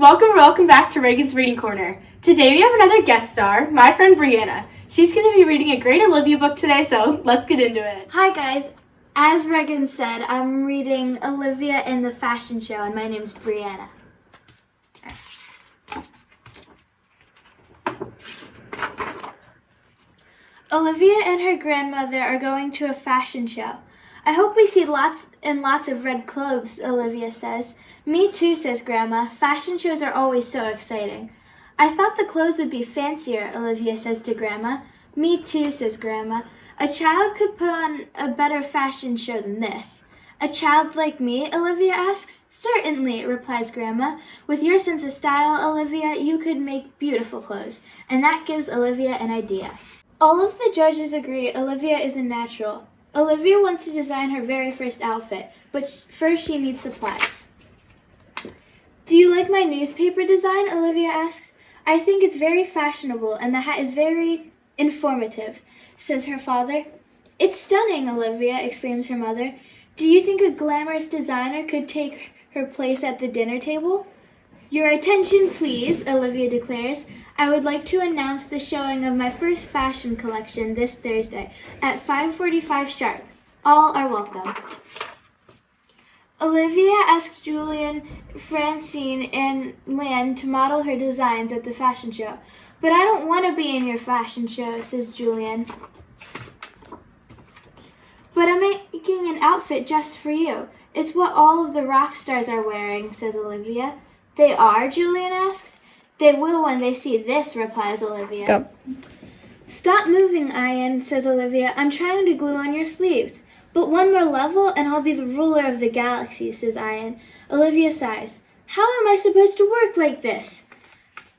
Welcome back to Reagan's Reading Corner. Today we have another guest star, my friend Brianna. She's going to be reading a great Olivia book today, so let's get into it. Hi guys, as Reagan said, I'm reading Olivia and the Fashion Show, and my name's Brianna. Olivia and her grandmother are going to a fashion show. I hope we see lots and lots of red clothes, Olivia says. Me too, says Grandma. Fashion shows are always so exciting. I thought the clothes would be fancier, Olivia says to Grandma. Me too, says Grandma. A child could put on a better fashion show than this. A child like me, Olivia asks. Certainly, replies Grandma. With your sense of style, Olivia, you could make beautiful clothes. And that gives Olivia an idea. All of the judges agree Olivia is a natural. Olivia wants to design her very first outfit, but first she needs supplies. Do you like my newspaper design? Olivia asks. I think it's very fashionable and the hat is very informative, says her father. It's stunning, Olivia, exclaims her mother. Do you think a glamorous designer could take her place at the dinner table? Your attention, please, Olivia declares. I would like to announce the showing of my first fashion collection this Thursday at 5:45 sharp. All are welcome. Olivia asks Julian, Francine, and Lan to model her designs at the fashion show. But I don't want to be in your fashion show, says Julian. But I'm making an outfit just for you. It's what all of the rock stars are wearing, says Olivia. They are? Julian asks. They will when they see this, replies Olivia. Go. Stop moving, Ian, says Olivia. I'm trying to glue on your sleeves. But one more level and I'll be the ruler of the galaxy, says Ian. Olivia sighs. How am I supposed to work like this?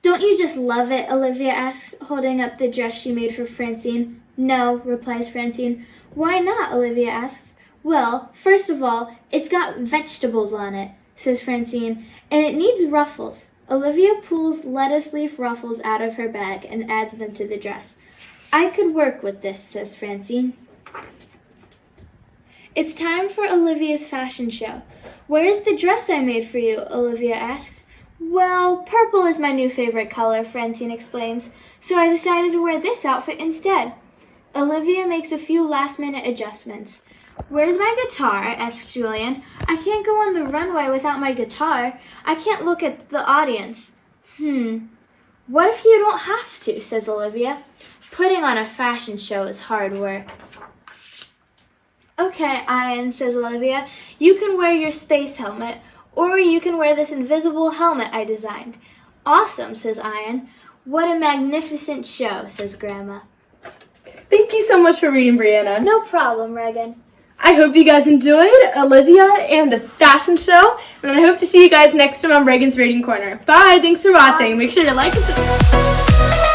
Don't you just love it? Olivia asks, holding up the dress she made for Francine. No, replies Francine. Why not? Olivia asks. Well, first of all, it's got vegetables on it, says Francine, and it needs ruffles. Olivia pulls lettuce leaf ruffles out of her bag and adds them to the dress. I could work with this, says Francine. It's time for Olivia's fashion show. Where's the dress I made for you? Olivia asks. Well, purple is my new favorite color, Francine explains, so I decided to wear this outfit instead. Olivia makes a few last-minute adjustments. Where's my guitar? Asks Julian. I can't go on the runway without my guitar. I can't look at the audience. What if you don't have to, says Olivia. Putting on a fashion show is hard work. Okay, Ian, says Olivia. You can wear your space helmet, or you can wear this invisible helmet I designed. Awesome, says Ian. What a magnificent show, says Grandma. Thank you so much for reading, Brianna. No problem, Reagan. I hope you guys enjoyed Olivia and the fashion show, and I hope to see you guys next time on Reagan's Reading Corner. Bye, thanks for watching. Make sure to like and subscribe.